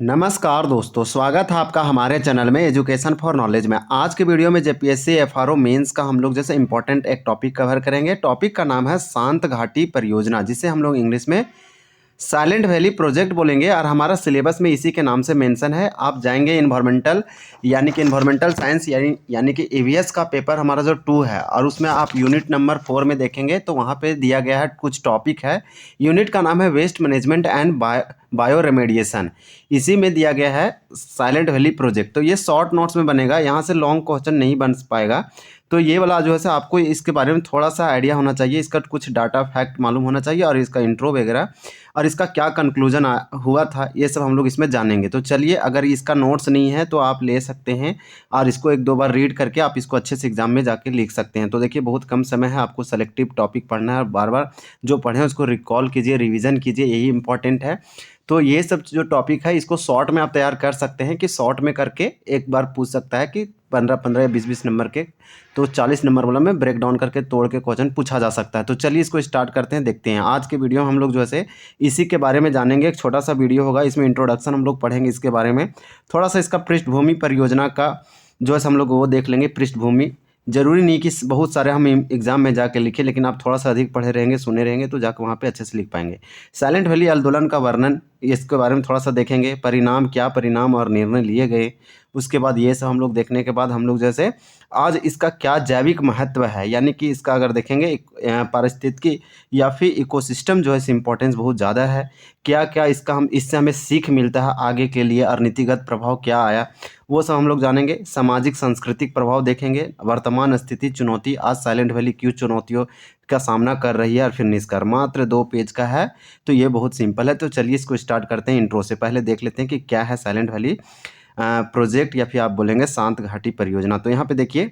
नमस्कार दोस्तों, स्वागत है आपका हमारे चैनल में एजुकेशन फॉर नॉलेज में। आज के वीडियो में जेपीएससी एफआरओ मेंस का हम लोग जैसे इंपॉर्टेंट एक टॉपिक कवर करेंगे। टॉपिक का नाम है शांत घाटी परियोजना, जिसे हम लोग इंग्लिश में साइलेंट वैली प्रोजेक्ट बोलेंगे और हमारा सिलेबस में इसी के नाम से मेंशन है। आप जाएंगे इन्वायरमेंटल इन्वायरमेंटल साइंस यानी कि ईवीएस का पेपर हमारा जो 2 है, और उसमें आप यूनिट नंबर 4 में देखेंगे तो वहाँ पे दिया गया है कुछ टॉपिक है। यूनिट का नाम है waste management and bioremediation. इसी में दिया गया है साइलेंट वैली प्रोजेक्ट। तो ये शॉर्ट नोट्स में बनेगा, यहाँ से लॉन्ग क्वेश्चन नहीं बन पाएगा। तो ये वाला जो है सो आपको इसके बारे में थोड़ा सा आइडिया होना चाहिए, इसका कुछ डाटा फैक्ट मालूम होना चाहिए और इसका इंट्रो वगैरह और इसका क्या कंक्लूजन हुआ था, ये सब हम लोग इसमें जानेंगे। तो चलिए, अगर इसका नोट्स नहीं है तो आप ले सकते हैं और इसको एक दो बार रीड करके आप इसको अच्छे से एग्जाम में जाके लिख सकते हैं। तो देखिए, बहुत कम समय है, आपको सेलेक्टिव टॉपिक पढ़ना है और बार बार जो पढ़ें उसको रिकॉल कीजिए, रिविज़न कीजिए, यही इंपॉर्टेंट है। तो ये सब जो टॉपिक है इसको शॉर्ट में आप तैयार कर सकते हैं कि शॉर्ट में करके एक बार पूछ सकता है कि 15-15 या 20-20 नंबर के, तो 40 नंबर वाला में ब्रेक डाउन करके तोड़ के क्वेश्चन पूछा जा सकता है। तो चलिए इसको स्टार्ट करते हैं, देखते हैं। आज के वीडियो में हम लोग जो है इसी के बारे में जानेंगे। एक छोटा सा वीडियो होगा, इसमें इंट्रोडक्शन हम लोग पढ़ेंगे इसके बारे में, थोड़ा सा इसका पृष्ठभूमि परियोजना का जो है हम लोग वो देख लेंगे। पृष्ठभूमि जरूरी नहीं कि बहुत सारे हम एग्जाम में जाके लिखें, लेकिन आप थोड़ा सा अधिक पढ़े रहेंगे, सुने रहेंगे तो जाकर वहाँ पे अच्छे से लिख पाएंगे। साइलेंट वैली आंदोलन का वर्णन, इसके बारे में थोड़ा सा देखेंगे। क्या परिणाम और निर्णय लिए गए, उसके बाद ये सब हम लोग देखने के बाद हम लोग जैसे आज इसका क्या जैविक महत्व है, यानी कि इसका अगर देखेंगे पारिस्थितिकी या फिर इकोसिस्टम जो है इम्पोर्टेंस बहुत ज़्यादा है। क्या क्या इससे हमें सीख मिलता है आगे के लिए और नीतिगत प्रभाव क्या आया, वो सब हम लोग जानेंगे। सामाजिक सांस्कृतिक प्रभाव देखेंगे। वर्तमान स्थिति चुनौती, आज साइलेंट वैली क्यों चुनौतियों का सामना कर रही है, और फिर निष्कर्ष। मात्र 2 पेज का है तो ये बहुत सिंपल है। तो चलिए इसको स्टार्ट करते हैं। इंट्रो से पहले देख लेते हैं कि क्या है साइलेंट वैली प्रोजेक्ट या फिर आप बोलेंगे शांत घाटी परियोजना। तो यहाँ पे देखिए,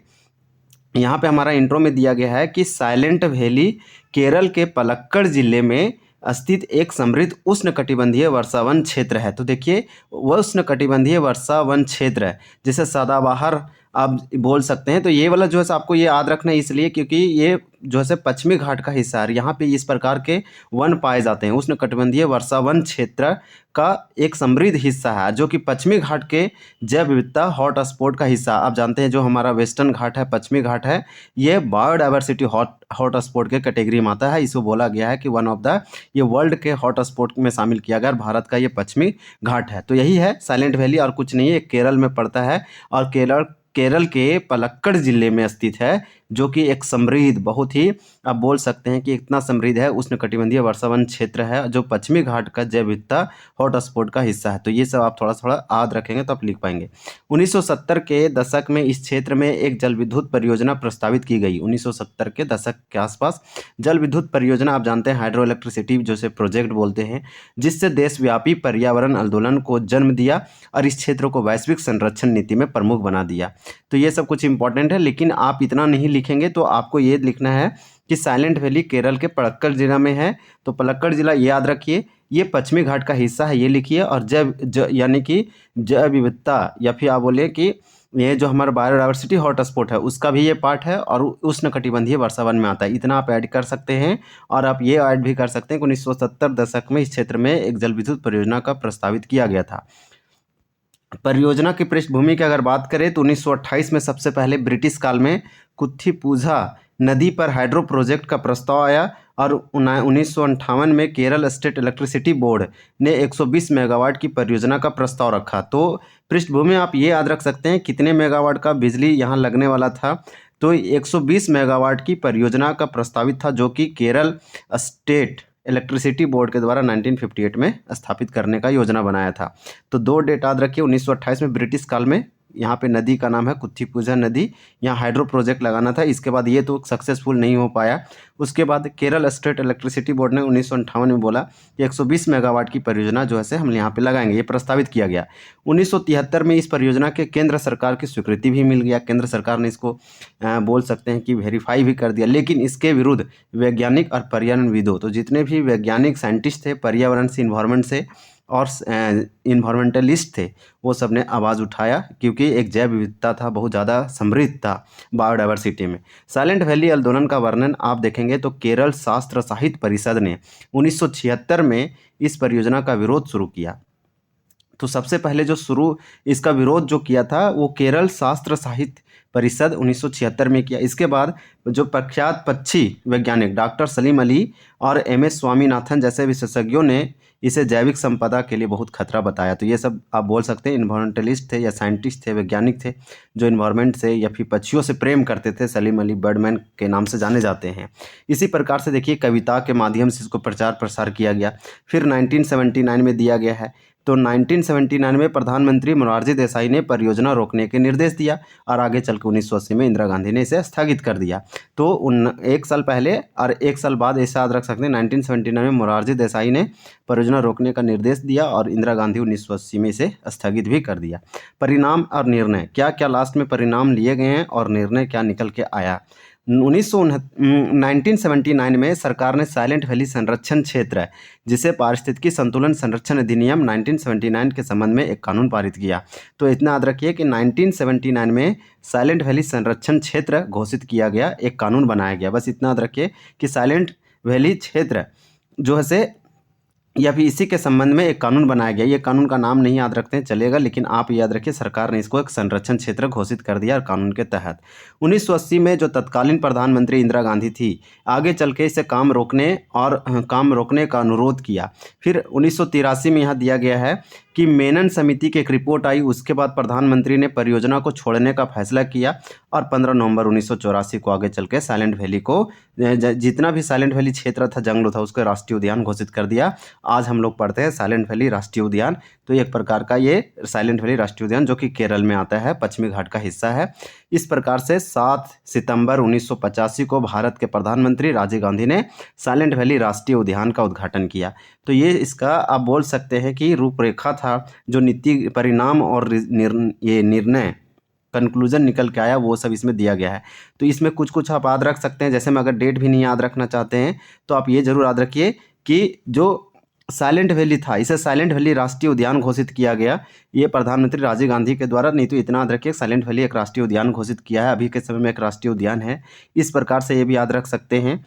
यहाँ पे हमारा इंट्रो में दिया गया है कि साइलेंट वैली केरल के पलक्कड़ जिले में स्थित एक समृद्ध उष्णकटिबंधीय वर्षावन क्षेत्र है। तो देखिए, उष्णकटिबंधीय वर्षावन क्षेत्र है, जिसे सदाबहार आप बोल सकते हैं। तो ये वाला जो है आपको ये याद रखना है, इसलिए क्योंकि ये जो है पश्चिमी घाट का हिस्सा है। यहाँ पे इस प्रकार के वन पाए जाते हैं। उष्णकटिबंधीय वर्षावन क्षेत्र का एक समृद्ध हिस्सा है, जो कि पश्चिमी घाट के जैव विविधता हॉट स्पॉट का हिस्सा। आप जानते हैं जो हमारा वेस्टर्न घाट है, पश्चिमी घाट है, ये बायोडाइवर्सिटी हॉट स्पॉट के कैटेगरी में आता है। इसको बोला गया है कि वन ऑफ द ये वर्ल्ड के हॉट स्पॉट में शामिल किया गया। भारत का ये पश्चिमी घाट है। तो यही है साइलेंट वैली, और कुछ नहीं है। केरल में पड़ता है और केरल के पलक्कड़ जिले में स्थित है, जो कि एक समृद्ध, बहुत ही आप बोल सकते हैं कि इतना समृद्ध है, उष्णकटिबंधीय वर्षावन क्षेत्र है, जो पश्चिमी घाट का जैव विविधता हॉट स्पॉट का हिस्सा है। तो ये सब आप थोड़ा थोड़ा याद रखेंगे तो आप लिख पाएंगे। 1970 के दशक में इस क्षेत्र में एक जल विद्युत परियोजना प्रस्तावित की गई। 1970 के दशक के आसपास जल विद्युत परियोजना, आप जानते हैं हाइड्रो इलेक्ट्रिसिटी जैसे प्रोजेक्ट बोलते हैं, जिससे देशव्यापी पर्यावरण आंदोलन को जन्म दिया और इस क्षेत्र को वैश्विक संरक्षण नीति में प्रमुख बना दिया। तो ये सब कुछ इंपॉर्टेंट है, लेकिन आप इतना नहीं लिखेंगे तो आपको ये लिखना है कि साइलेंट वैली केरल के पलक्कड़ जिला में है। तो पलक्कड़ जिला ये याद रखिए, ये पश्चिमी घाट का हिस्सा है, ये लिखिए। और यानी कि जैव विविधता या फिर आप बोलिए कि ये जो हमारा बायोडाइवर्सिटी हॉट स्पॉट है उसका भी ये पार्ट है, और उष्णकटिबंधीय वर्षावन में आता है। इतना आप ऐड कर सकते हैं। और आप ये ऐड भी कर सकते हैं कि 1970 दशक में इस क्षेत्र में एक जल विद्युत परियोजना का प्रस्तावित किया गया था। परियोजना की पृष्ठभूमि की अगर बात करें तो 1928 में सबसे पहले ब्रिटिश काल में कुत्थीपुझा नदी पर हाइड्रो प्रोजेक्ट का प्रस्ताव आया, और 1958 में केरल स्टेट इलेक्ट्रिसिटी बोर्ड ने 120 मेगावाट की परियोजना का प्रस्ताव रखा। तो पृष्ठभूमि आप ये याद रख सकते हैं कितने मेगावाट का बिजली यहाँ लगने वाला था। तो 120 मेगावाट की परियोजना का प्रस्तावित था, जो कि केरल स्टेट इलेक्ट्रिसिटी बोर्ड के द्वारा 1958 में स्थापित करने का योजना बनाया था। तो 2 डेट याद रखिए। 1928 में ब्रिटिश काल में यहाँ पे नदी का नाम है कुत्थीपुझा नदी, यहाँ हाइड्रो प्रोजेक्ट लगाना था। इसके बाद ये तो सक्सेसफुल नहीं हो पाया। उसके बाद केरल स्टेट इलेक्ट्रिसिटी बोर्ड ने 1958 में बोला कि 120 मेगावाट की परियोजना जो है हम यहाँ पे लगाएंगे, ये प्रस्तावित किया गया। 1973 में इस परियोजना के केंद्र सरकार की स्वीकृति भी मिल गया। केंद्र सरकार ने इसको बोल सकते हैं कि वेरीफाई भी कर दिया। लेकिन इसके विरुद्ध वैज्ञानिक और पर्यावरणविदों, तो जितने भी वैज्ञानिक साइंटिस्ट थे पर्यावरण से, इन्वायरमेंट से और इन्वायरमेंटलिस्ट थे, वो सब ने आवाज़ उठाया, क्योंकि एक जैव विविधता था, बहुत ज़्यादा समृद्ध था बायोडाइवर्सिटी में। साइलेंट वैली आंदोलन का वर्णन आप देखेंगे तो केरल शास्त्र साहित्य परिषद ने 1976 में इस परियोजना का विरोध शुरू किया। तो सबसे पहले जो शुरू इसका विरोध जो किया था वो केरल शास्त्र साहित्य परिषद 1976 में किया। इसके बाद जो प्रख्यात पक्षी वैज्ञानिक डॉक्टर सलीम अली और एम.एस. स्वामीनाथन जैसे विशेषज्ञों ने इसे जैविक संपदा के लिए बहुत खतरा बताया। तो ये सब आप बोल सकते हैं इन्वायरमेंटलिस्ट थे या साइंटिस्ट थे, वैज्ञानिक थे जो इन्वायरमेंट से या फिर पक्षियों से प्रेम करते थे। सलीम अली बर्डमैन के नाम से जाने जाते हैं। इसी प्रकार से देखिए कविता के माध्यम से इसको प्रचार प्रसार किया गया। फिर 1979 में दिया गया है। तो 1979 में प्रधानमंत्री मोरारजी देसाई ने परियोजना रोकने के निर्देश दिया और आगे चल के 1980 में इंदिरा गांधी ने इसे स्थगित कर दिया। तो एक साल पहले और एक साल बाद ऐसा याद रख सकते हैं 1979 में मोरारजी देसाई ने परियोजना रोकने का निर्देश दिया और इंदिरा गांधी 1980 में इसे स्थगित भी कर दिया। परिणाम और निर्णय क्या क्या लास्ट में परिणाम लिए गए हैं और निर्णय क्या निकल के आया। 1979 में सरकार ने साइलेंट वैली संरक्षण क्षेत्र जिसे पारिस्थितिकी संतुलन संरक्षण अधिनियम 1979 के संबंध में एक कानून पारित किया। तो इतना याद रखिए कि 1979 में साइलेंट वैली संरक्षण क्षेत्र घोषित किया गया, एक कानून बनाया गया। बस इतना याद रखिए कि साइलेंट वैली क्षेत्र जो है से या फिर इसी के संबंध में एक कानून बनाया गया। ये कानून का नाम नहीं याद रखते हैं चलेगा, लेकिन आप याद रखिए सरकार ने इसको एक संरक्षण क्षेत्र घोषित कर दिया और कानून के तहत 1980 में जो तत्कालीन प्रधानमंत्री इंदिरा गांधी थी आगे चल के इसे काम रोकने का अनुरोध किया। फिर 1983 में यहाँ दिया गया है कि मेनन समिति की एक रिपोर्ट आई, उसके बाद प्रधानमंत्री ने परियोजना को छोड़ने का फैसला किया और 15 नवंबर 1984 को आगे चल के साइलेंट वैली को जितना भी साइलेंट वैली क्षेत्र था, जंगल था, उसको राष्ट्रीय उद्यान घोषित कर दिया। आज हम लोग पढ़ते हैं साइलेंट वैली राष्ट्रीय उद्यान। तो एक प्रकार का ये साइलेंट वैली राष्ट्रीय उद्यान जो कि केरल में आता है, पश्चिमी घाट का हिस्सा है। इस प्रकार से 7 सितंबर 1985 को भारत के प्रधानमंत्री राजीव गांधी ने साइलेंट वैली राष्ट्रीय उद्यान का उद्घाटन किया। तो ये इसका आप बोल सकते हैं कि रूपरेखा था, जो नीति परिणाम और ये निर्णय कंक्लूजन निकल के आया वो सब इसमें दिया गया है। तो इसमें कुछ कुछ आप याद रख सकते हैं, जैसे में अगर डेट भी नहीं याद रखना चाहते हैं तो आप ये जरूर याद रखिए कि जो साइलेंट वैली था इसे साइलेंट वैली राष्ट्रीय उद्यान घोषित किया गया, ये प्रधानमंत्री राजीव गांधी के द्वारा। नहीं तो इतना याद रखिए साइलेंट वैली एक राष्ट्रीय उद्यान घोषित किया है, अभी के समय में एक राष्ट्रीय उद्यान है। इस प्रकार से ये भी याद रख सकते हैं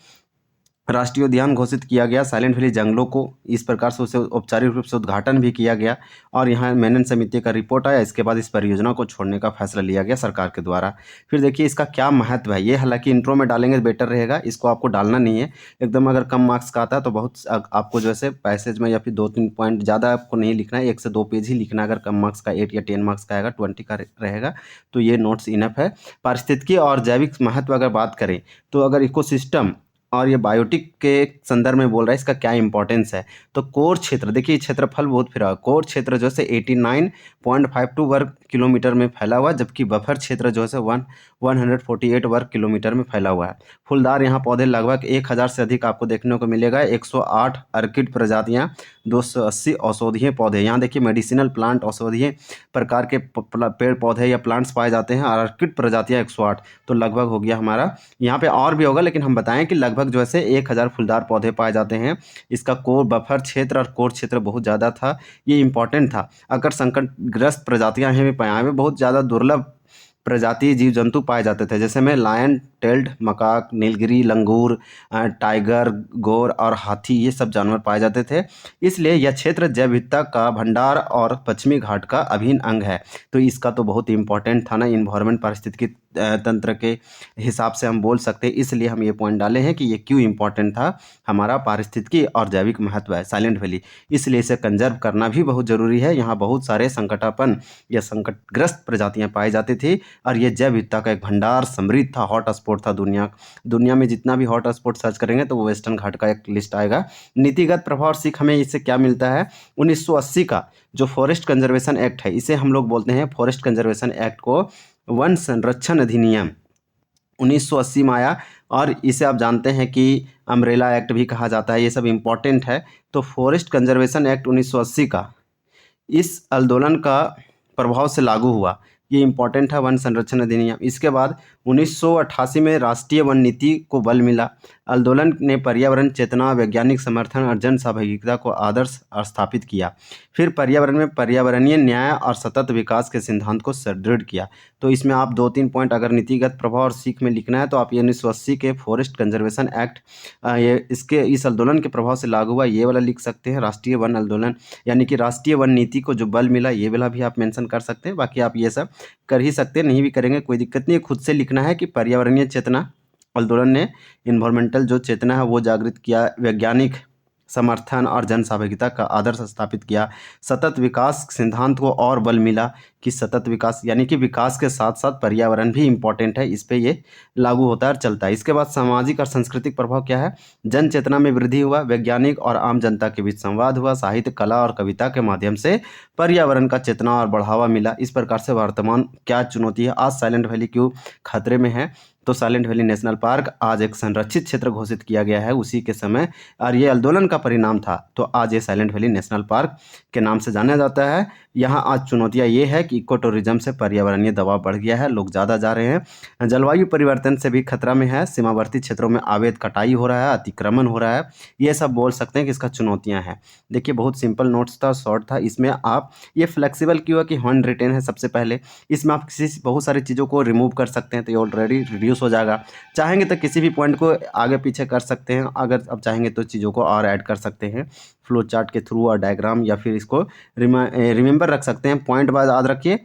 राष्ट्रीय उद्यान घोषित किया गया साइलेंट वैली जंगलों को। इस प्रकार से उसे औपचारिक रूप से उद्घाटन भी किया गया और यहाँ मेनन समिति का रिपोर्ट आया। इसके बाद इस परियोजना को छोड़ने का फैसला लिया गया सरकार के द्वारा। फिर देखिए इसका क्या महत्व है, ये हालांकि इंट्रो में डालेंगे बेटर रहेगा, इसको आपको डालना नहीं है एकदम। अगर कम मार्क्स का आता है तो बहुत आपको जो है पैसेज में या फिर 2-3 पॉइंट ज़्यादा आपको नहीं लिखना है, 1 से 2 पेज ही लिखना है। अगर कम मार्क्स का 8 या 10 मार्क्स का आएगा, 20 का रहेगा तो ये नोट्स इनफ है। पारिस्थितिकी और जैविक महत्व अगर बात करें तो अगर इकोसिस्टम और ये बायोटिक के संदर्भ में बोल रहा है इसका क्या इंपॉर्टेंस है, तो कोर क्षेत्र देखिए क्षेत्रफल बहुत फिर कोर क्षेत्र जो है 89.52 वर्ग किलोमीटर में फैला हुआ है, जबकि बफर क्षेत्र जो है 148 वर्ग किलोमीटर में फैला हुआ है। फूलदार यहाँ पौधे लगभग 1000 से अधिक आपको देखने को मिलेगा। 108 अर्किड प्रजातियाँ, 280 औषधीय पौधे। यहाँ देखिए मेडिसिनल प्लांट औषधीय प्रकार के पेड़ पौधे या प्लांट्स पाए जाते हैं और अर्किड प्रजातियाँ 108। तो लगभग हो गया हमारा, यहाँ पे और भी होगा लेकिन हम बताएं कि लगभग जो है 1000 फूलदार पौधे पाए जाते हैं। इसका कोर बफर क्षेत्र और कोर क्षेत्र बहुत ज़्यादा था, ये इंपॉर्टेंट था। अगर संकटग्रस्त प्रजातियां हैं यहाँ पे बहुत ज़्यादा दुर्लभ प्रजाति जीव जंतु पाए जाते थे, जैसे में लायन टेल्ड मकाक, नीलगिरी लंगूर, टाइगर, गोर और हाथी, ये सब जानवर पाए जाते थे। इसलिए यह क्षेत्र जैव विविधता का भंडार और पश्चिमी घाट का अभिन्न अंग है। तो इसका तो बहुत इंपॉर्टेंट था ना, इन्वायरमेंट पारिस्थितिकी तंत्र के हिसाब से हम बोल सकते हैं। इसलिए हम ये पॉइंट डाले हैं कि ये क्यों इंपॉर्टेंट था, हमारा पारिस्थितिकी और जैविक महत्व है साइलेंट वैली, इसलिए इसे कंजर्व करना भी बहुत ज़रूरी है। यहाँ बहुत सारे संकटापन या संकटग्रस्त प्रजातियाँ पाई जाती थी और ये जैव विविधता का एक भंडार समृद्ध था, हॉट स्पॉट था। दुनिया में जितना भी हॉट स्पॉट सर्च करेंगे तो वो वेस्टर्न घाट का एक लिस्ट आएगा। नीतिगत प्रभाव और सीख हमें इससे क्या मिलता है, 1980 का जो फॉरेस्ट कंजर्वेशन एक्ट है, इसे हम लोग बोलते हैं फॉरेस्ट कंजर्वेशन एक्ट को वन संरक्षण अधिनियम 1980 में आया और इसे आप जानते हैं कि अम्ब्रेला एक्ट भी कहा जाता है। ये सब इम्पॉर्टेंट है। तो फॉरेस्ट कंजर्वेशन एक्ट 1980 का इस आंदोलन का प्रभाव से लागू हुआ, ये इंपॉर्टेंट है वन संरक्षण अधिनियम। इसके बाद 1988 में राष्ट्रीय वन नीति को बल मिला आंदोलन ने पर्यावरण चेतना, वैज्ञानिक समर्थन और जन सहभागिता को आदर्श स्थापित किया। फिर पर्यावरण में पर्यावरणीय न्याय और सतत विकास के सिद्धांत को सुदृढ़ किया। तो इसमें आप 2-3 पॉइंट अगर नीतिगत प्रभाव और सीख में लिखना है तो आप ये 1980 के फॉरेस्ट कंजर्वेशन एक्ट ये इस आंदोलन के प्रभाव से लागू हुआ ये वाला लिख सकते हैं। राष्ट्रीय वन आंदोलन यानी कि राष्ट्रीय वन नीति को जो बल मिला ये वाला भी आप मेंशन कर सकते हैं। बाकी आप ये सब कर ही सकते हैं, नहीं भी करेंगे कोई दिक्कत नहीं है। खुद से लिखना है कि पर्यावरणीय चेतना आंदोलन ने इन्वायरमेंटल जो चेतना है वो जागृत किया, वैज्ञानिक समर्थन और जन सहभागिता का आदर्श स्थापित किया, सतत विकास सिद्धांत को और बल मिला कि सतत विकास यानी कि विकास के साथ साथ पर्यावरण भी इम्पोर्टेंट है, इस पे ये लागू होता है और चलता है। इसके बाद सामाजिक और सांस्कृतिक प्रभाव क्या है, जन चेतना में वृद्धि हुआ, वैज्ञानिक और आम जनता के बीच संवाद हुआ, साहित्य, कला और कविता के माध्यम से पर्यावरण का चेतना और बढ़ावा मिला। इस प्रकार से वर्तमान क्या चुनौती है, आज साइलेंट वैली क्यों खतरे में है, तो साइलेंट वैली नेशनल पार्क आज एक संरक्षित क्षेत्र घोषित किया गया है उसी के समय, और ये आंदोलन का परिणाम था। तो आज ये साइलेंट वैली नेशनल पार्क के नाम से जाना जाता है। यहाँ आज चुनौतियाँ ये है कि इको टूरिज्म से पर्यावरणीय दबाव बढ़ गया है, लोग ज़्यादा जा रहे हैं, जलवायु परिवर्तन से भी खतरा में है, सीमावर्ती क्षेत्रों में अवैध कटाई हो रहा है, अतिक्रमण हो रहा है, ये सब बोल सकते हैं कि इसका चुनौतियाँ हैं। देखिए बहुत सिंपल नोट्स था, शॉर्ट था। इसमें आप ये फ्लेक्सिबल क्यों है कि हैंड रिटेन है सबसे पहले, इसमें आप किसी बहुत सारी चीज़ों को रिमूव कर सकते हैं तो ये ऑलरेडी रिड्यूस हो जाएगा। चाहेंगे तो किसी भी पॉइंट को आगे पीछे कर सकते हैं, अगर आप चाहेंगे तो चीज़ों को और ऐड कर सकते हैं फ्लो चार्ट के थ्रू और डायग्राम, या फिर इसको रिमेंबर रख सकते हैं, पॉइंट वाइज याद रखिए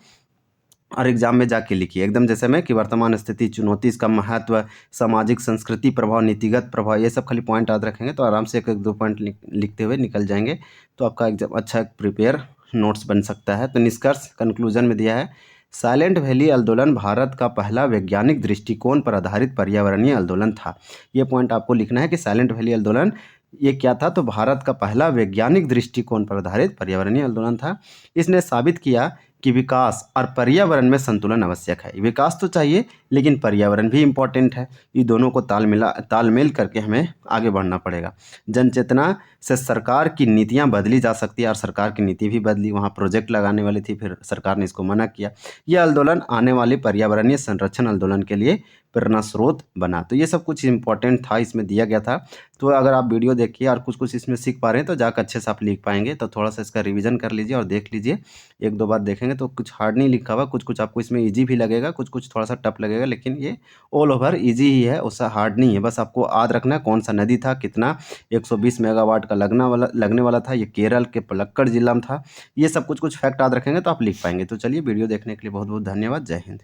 और एग्जाम में जाके लिखिए एकदम जैसे में कि वर्तमान स्थिति, चुनौती, इसका महत्व, सामाजिक संस्कृति प्रभाव, नीतिगत प्रभाव, ये सब खाली पॉइंट याद रखेंगे तो आराम से 1-2 पॉइंट लिखते हुए निकल जाएंगे तो आपका एग्जाम अच्छा प्रिपेयर नोट्स बन सकता है। तो निष्कर्ष कंक्लूजन में दिया है, साइलेंट वैली आंदोलन भारत का पहला वैज्ञानिक दृष्टिकोण पर आधारित पर्यावरणीय आंदोलन था। ये पॉइंट आपको लिखना है कि साइलेंट वैली आंदोलन ये क्या था, तो भारत का पहला वैज्ञानिक दृष्टिकोण पर आधारित पर्यावरणीय आंदोलन था। इसने साबित किया कि विकास और पर्यावरण में संतुलन आवश्यक है। विकास तो चाहिए लेकिन पर्यावरण भी इम्पोर्टेंट है, ये दोनों को तालमेल करके हमें आगे बढ़ना पड़ेगा। जन चेतना से सरकार की नीतियां बदली जा सकती है और सरकार की नीति भी बदली, वहाँ प्रोजेक्ट लगाने वाली थी, फिर सरकार ने इसको मना किया। यह आंदोलन आने वाले पर्यावरणीय संरक्षण आंदोलन के लिए प्रेरणा स्रोत बना। तो ये सब कुछ इंपॉर्टेंट था, इसमें दिया गया था। तो अगर आप वीडियो देखिए और कुछ कुछ इसमें सीख पा रहे हैं तो जाकर अच्छे से आप लिख पाएंगे। तो थोड़ा सा इसका रिवीजन कर लीजिए और देख लीजिए, 1-2 बार देखेंगे तो कुछ हार्ड नहीं लिखा हुआ, कुछ कुछ आपको इसमें ईजी भी लगेगा, कुछ कुछ थोड़ा सा टफ लगेगा, लेकिन ये ऑल ओवर ईजी ही है, उससे हार्ड नहीं है। बस आपको याद रखना है कौन सा नदी था, कितना 120 मेगावाट का लगने वाला था, ये केरल के पलक्कड़ जिला में था। ये सब कुछ कुछ फैक्ट याद रखेंगे तो आप लिख पाएंगे। तो चलिए वीडियो देखने के लिए बहुत बहुत धन्यवाद। जय हिंद।